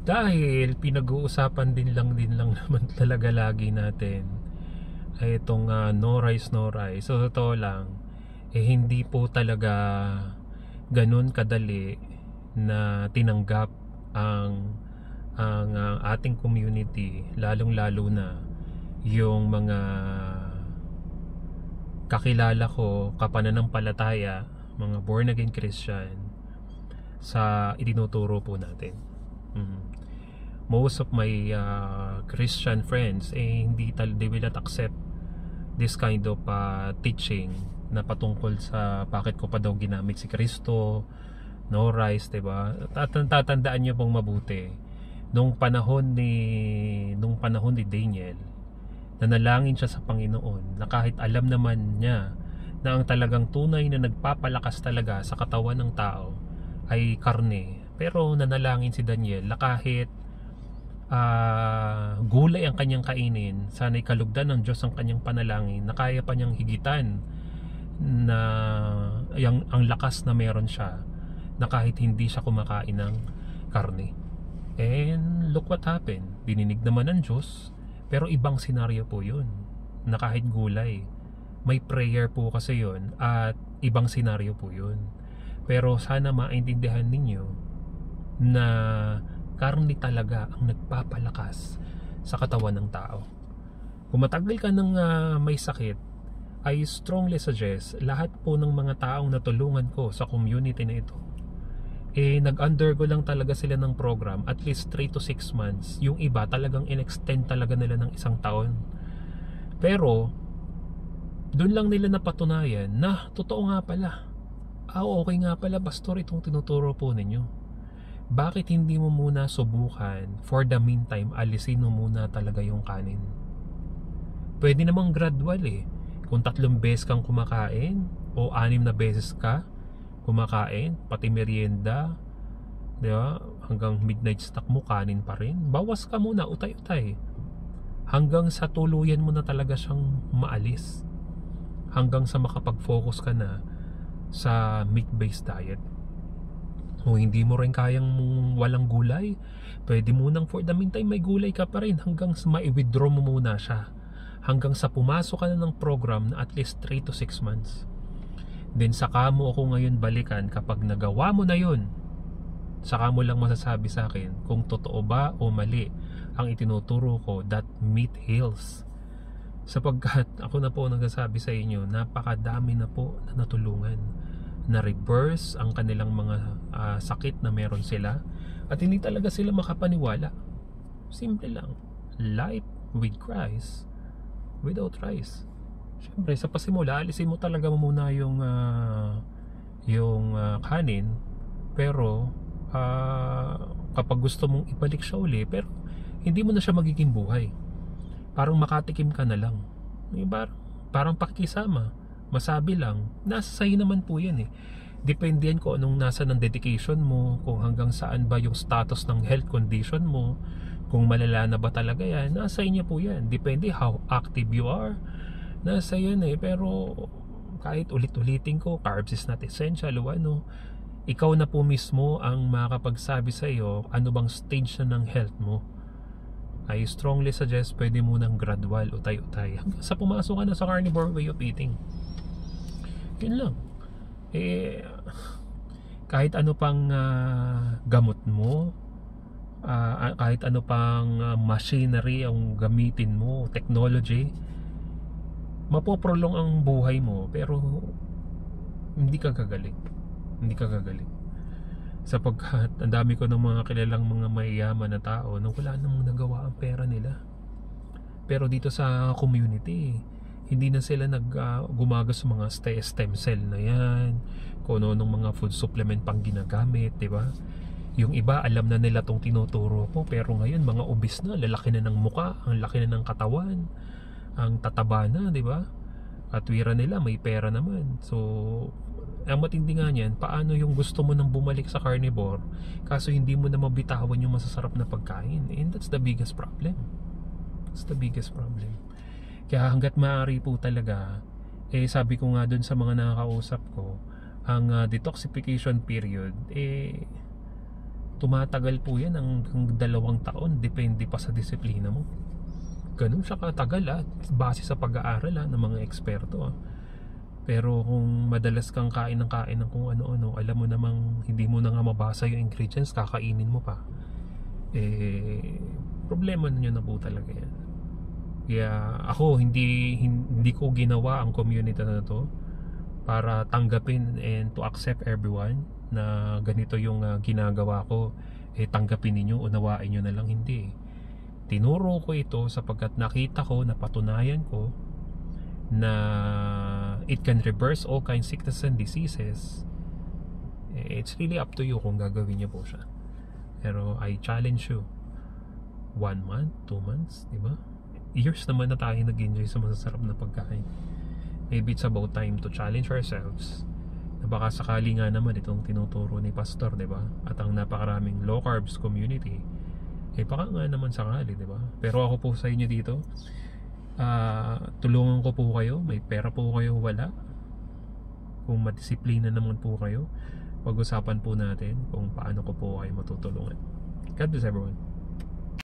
Dahil pinag-uusapan din lang naman talaga lagi natin ay itong no rice no rice. So totoo lang, hindi po talaga ganun kadali na tinanggap ang ating community, lalong lalo na yung mga kakilala ko kapananampalataya, mga born again Christian, sa itinuturo po natin. Most of my Christian friends they will not accept this kind of teaching na patungkol sa bakit ko pa daw ginamit si Kristo, no rice, diba? Tatandaan niyo pong mabuti nung panahon ni Daniel, nanalangin siya sa Panginoon na kahit alam naman niya na ang talagang tunay na nagpapalakas talaga sa katawan ng tao ay karne, pero nanalangin si Daniel na kahit gulay ang kanyang kainin, sana'y kalugdan ng Diyos ang kanyang panalangin, na kaya pa niyang higitan na ang lakas na meron siya, na kahit hindi siya kumakain ng karne. And look what happened, dininig naman ng Diyos, pero ibang senaryo po yun, na kahit gulay, may prayer po kasi yun, at ibang senaryo po yun. Pero sana maintindihan ninyo na karne talaga ang nagpapalakas sa katawan ng tao. Kung matagal ka ng may sakit, I strongly suggest lahat po ng mga taong natulungan ko sa community na ito, nag-undergo lang talaga sila ng program at least 3 to 6 months. Yung iba talagang in-extend talaga nila ng 1 taon. Pero doon lang nila napatunayan na totoo nga pala, okay nga pala pastor itong tinuturo po ninyo. Bakit hindi mo muna subukan, for the meantime, alisin mo muna talaga yung kanin? Pwede namang gradual Kung 3 beses kang kumakain o 6 na beses ka kumakain, pati merienda, di ba? Hanggang midnight snack mo, kanin pa rin. Bawas ka muna, utay-utay. Hanggang sa tuluyan mo na talaga siyang maalis. Hanggang sa makapag-focus ka na sa meat-based diet. Kung hindi mo rin kayang walang gulay, pwede munang for the meantime may gulay ka pa rin hanggang sa ma-withdraw mo muna siya, hanggang sa pumasok ka na ng program na at least 3 to 6 months. Then saka mo ako ngayon balikan kapag nagawa mo na yun. Saka mo lang masasabi sa akin kung totoo ba o mali ang itinuturo ko that meat heals. Sapagkat ako na po nagsasabi sa inyo, napakadami na po na natulungan, na reverse ang kanilang mga sakit na meron sila, at hindi talaga sila makapaniwala. Simple lang, life with Christ without rice. Siyempre sa pasimula, alisin mo talaga muna yung kanin, pero kapag gusto mong ibalik siya uli, pero hindi mo na siya magiging buhay, parang makatikim ka na lang, parang pakikisama. Masabi lang, nasa sa'yo naman po yan Depende yan kung anong nasa ng dedication mo, kung hanggang saan ba yung status ng health condition mo, kung malala na ba talaga yan, nasa inyo po yan. Depende how active you are, nasa yan pero kahit ulit-ulitin ko, carbs is not essential o ikaw na po mismo ang makakapagsabi sa iyo ano bang stage na ng health mo. I strongly suggest pwede munang gradual, utay-utay, hanggang sa pumasok ka na sa carnivore way of eating. Yun lang. Kahit ano pang gamot mo, kahit ano pang machinery ang gamitin mo, technology, mapoprolong ang buhay mo, pero hindi ka gagaling. Sapagkat ang dami ko ng mga kilalang mga mayayaman na tao na wala namang nagawa ang pera nila. Pero dito sa community, hindi na sila gumagas sa mga stem cell na yan, kung ano ng mga food supplement pang ginagamit, diba? Yung iba alam na nila tong tinuturo ko, pero ngayon mga obese na, lalaki na ng muka, ang laki na ng katawan, ang tataba na, diba? At wira nila may pera naman. So ang matindi nga niyan, paano yung gusto mo nang bumalik sa carnivore kaso hindi mo na mabitawan yung masasarap na pagkain? And that's the biggest problem. Kaya hanggat maaari po talaga, sabi ko nga dun sa mga nakakausap ko, ang detoxification period, tumatagal po yan hanggang 2 taon, depende pa sa disiplina mo. Ganun siya katagal base sa pag-aaral ng mga eksperto Pero kung madalas kang kain ng kung ano-ano, alam mo namang hindi mo na nga mabasa yung ingredients, kakainin mo pa, problema ninyo na po talaga yan. Kaya ako hindi ko ginawa ang community na to para tanggapin and to accept everyone na ganito yung ginagawa ko, tanggapin ninyo, unawain nyo na lang. Hindi. Tinuro ko ito sapagkat nakita ko, napatunayan ko na it can reverse all kinds of sicknesses and diseases. It's really up to you kung gagawin niyo po siya. Pero I challenge you, 1 month, 2 months, diba? Years naman na tayo nag-enjoy sa masasarap na pagkain. Maybe it's about time to challenge ourselves na baka sakali nga naman itong tinuturo ni Pastor, diba? At ang napakaraming low carbs community, baka nga naman sakali, diba? Pero ako po sa inyo dito, tulungan ko po kayo. May pera po kayo, wala, kung madisiplina naman po kayo, pag-usapan po natin kung paano ko po kayo matutulungan. God bless everyone.